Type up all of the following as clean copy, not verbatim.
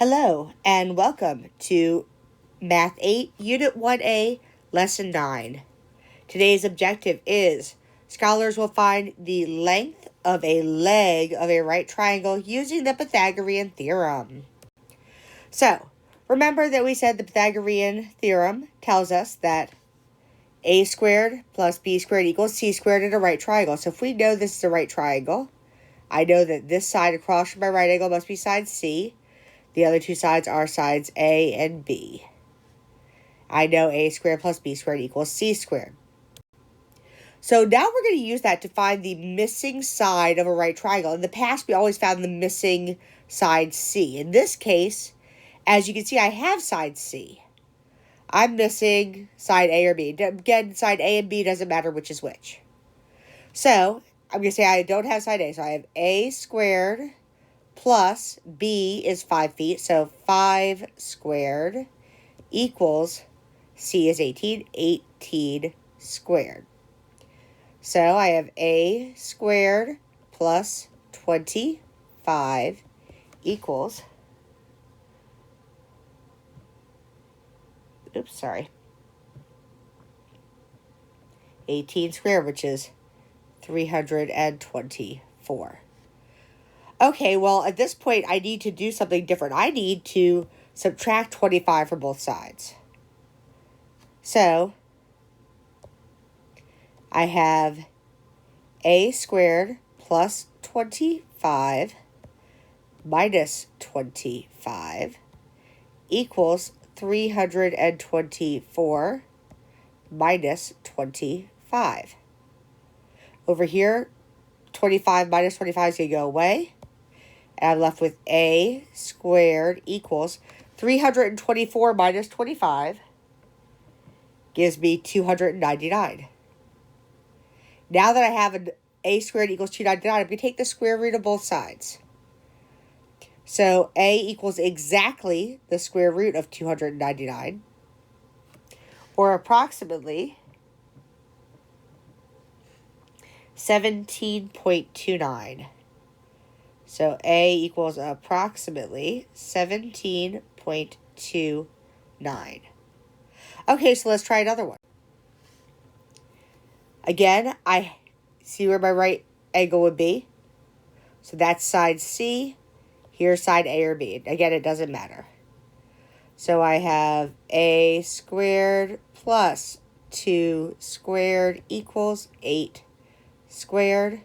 Hello and welcome to Math 8, Unit 1A, Lesson 9. Today's objective is scholars will find the length of a leg of a right triangle using the Pythagorean theorem. So, remember that we said the Pythagorean theorem tells us that a squared plus b squared equals c squared in a right triangle. So if we know this is a right triangle, I know that this side across from my right angle must be side C. The other two sides are sides A and B. I know a squared plus b squared equals c squared. So now we're going to use that to find the missing side of a right triangle. In the past, we always found the missing side C. In this case, as you can see, I have side C. I'm missing side A or B. Again, side A and B doesn't matter which is which. So I'm going to say I don't have side A. So I have a squared plus b is 5 feet. So 5 squared equals c is 18. 18 squared. So I have a squared plus 25 equals 18 squared, which is 324. Okay, well, at this point, I need to do something different. I need to subtract 25 from both sides. So, I have a squared plus 25 minus 25 equals 324 minus 25. Over here, 25 minus 25 is going to go away. And I'm left with a squared equals 324 minus 25 gives me 299. Now that I have an a squared equals 299, I'm going to take the square root of both sides. So a equals exactly the square root of 299, or approximately 17.29. So a equals approximately 17.29. Okay, so let's try another one. Again, I see where my right angle would be. So that's side C. Here's side A or B. Again, it doesn't matter. So I have a squared plus 2 squared equals 8 squared.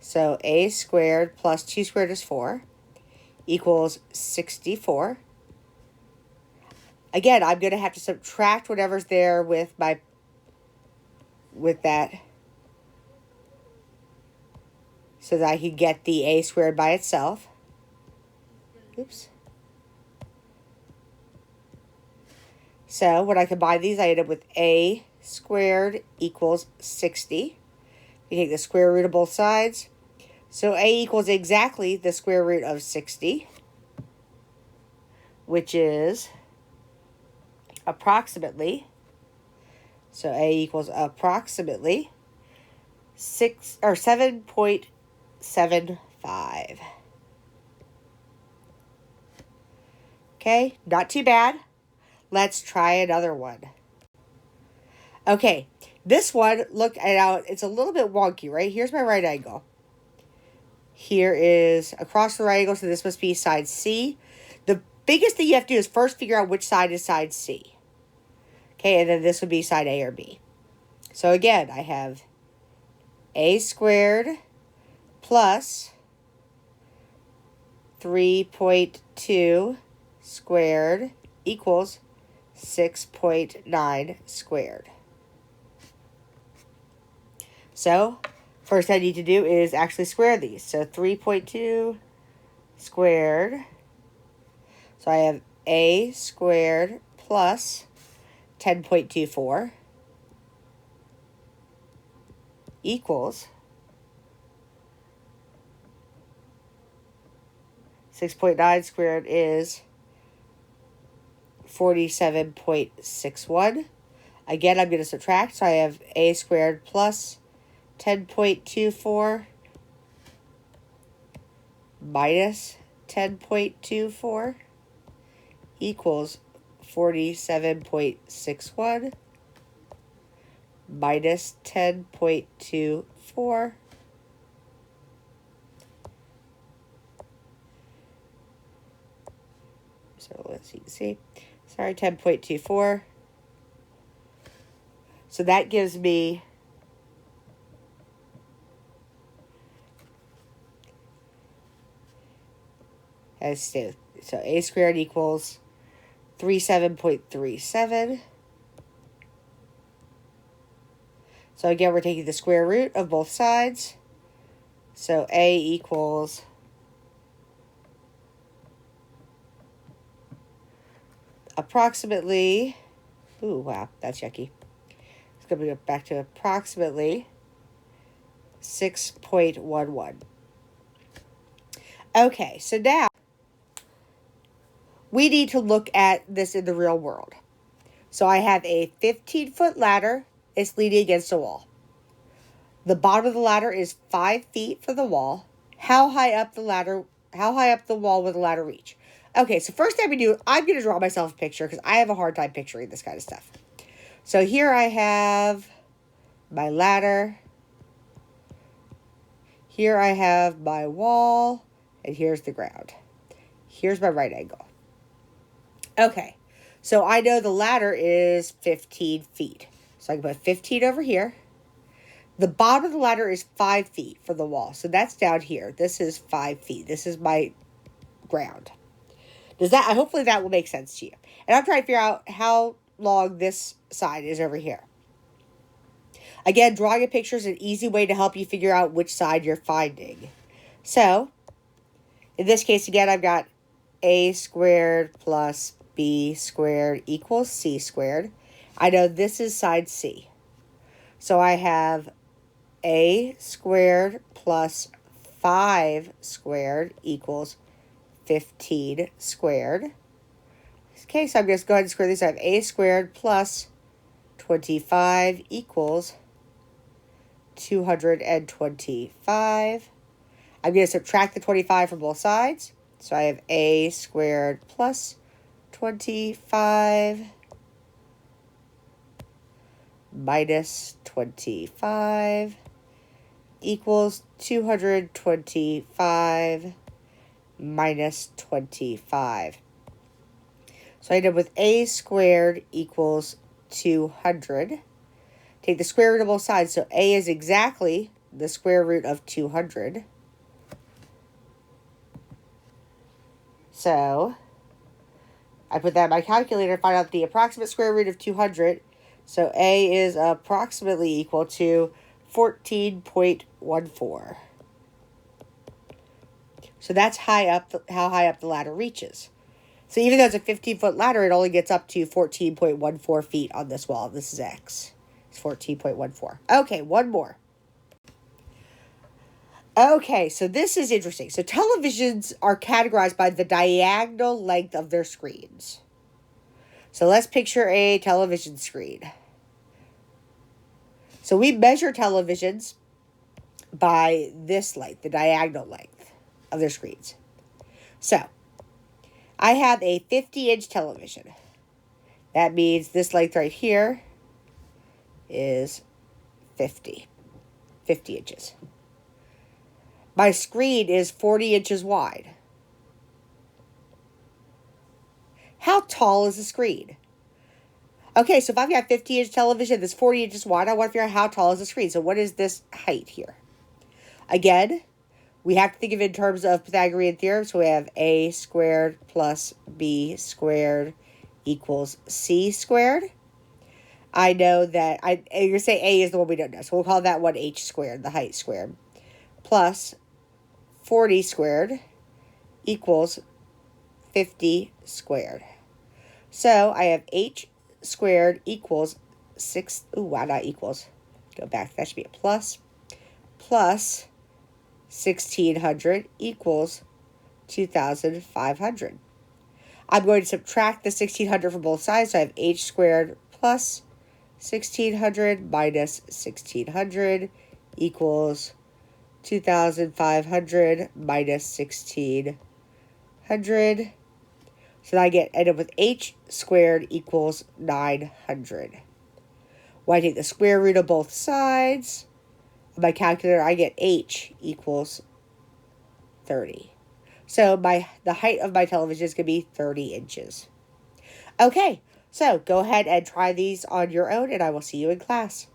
So a squared plus 2 squared is 4 equals 64. Again, I'm going to have to subtract whatever's there with that so that I can get the a squared by itself. Oops. So when I combine these, I end up with a squared equals 60. We take the square root of both sides. So a equals exactly the square root of 60, which is approximately, so a equals approximately 7.75. Okay, not too bad. Let's try another one. Okay, this one, look at out. It's a little bit wonky, right? Here's my right angle. Here is across the right angle, so this must be side C. The biggest thing you have to do is first figure out which side is side C. Okay, and then this would be side A or B. So again, I have a squared plus 3.2 squared equals 6.9 squared. So, first I need to do is actually square these. So 3.2 squared. So I have a squared plus 10.24 equals 6.9 squared is 47.61. Again, I'm going to subtract. So I have a squared plus 10.24 minus 10.24 equals 47.61 minus 10.24 so let's see. Sorry, 10.24. So that gives me so a squared equals 37.37. So again, we're taking the square root of both sides. So a equals approximately, ooh, wow, that's yucky. It's going to go back to approximately 6.11. Okay, so now we need to look at this in the real world. So I have a 15-foot ladder. It's leaning against a wall. The bottom of the ladder is 5 feet from the wall. How high up the wall will the ladder reach? Okay, so first thing I'm going to draw myself a picture because I have a hard time picturing this kind of stuff. So here I have my ladder. Here I have my wall. And here's the ground. Here's my right angle. Okay, so I know the ladder is 15 feet. So I can put 15 over here. The bottom of the ladder is 5 feet from the wall. So that's down here. This is 5 feet. This is my ground. Hopefully that will make sense to you. And I'm trying to figure out how long this side is over here. Again, drawing a picture is an easy way to help you figure out which side you're finding. So, in this case, again, I've got a squared plus b squared equals c squared. I know this is side C. So I have a squared plus 5 squared equals 15 squared. Okay, so I'm just going to square these. I have a squared plus 25 equals 225. I'm going to subtract the 25 from both sides. So I have a squared plus 25 minus 25 equals 225 minus 25. So I end up with a squared equals 200. Take the square root of both sides. So a is exactly the square root of 200. So I put that in my calculator to find out the approximate square root of 200. So a is approximately equal to 14.14. So that's how high up the ladder reaches. So even though it's a 15-foot ladder, it only gets up to 14.14 feet on this wall. This is X. It's 14.14. Okay, one more. Okay, so this is interesting. So televisions are categorized by the diagonal length of their screens. So let's picture a television screen. So we measure televisions by this length, the diagonal length of their screens. So I have a 50-inch television. That means this length right here is 50 inches. My screen is 40 inches wide. How tall is the screen? Okay, so if I've got a 50-inch television that's 40 inches wide, I want to figure out how tall is the screen. So what is this height here? Again, we have to think of it in terms of Pythagorean theorem. So we have a squared plus b squared equals c squared. I know that, you're going to say a is the one we don't know. So we'll call that one h squared, the height squared. Plus 40 squared equals 50 squared. So I have h squared equals 6. Ooh, why not equals? Go back. That should be a plus. Plus 1,600 equals 2,500. I'm going to subtract the 1,600 from both sides. So I have h squared plus 1,600 minus 1,600 equals 2,500 minus 1,600. So I end up with h squared equals 900. When I take the square root of both sides, on my calculator, I get h equals 30. So the height of my television is going to be 30 inches. Okay, so go ahead and try these on your own, and I will see you in class.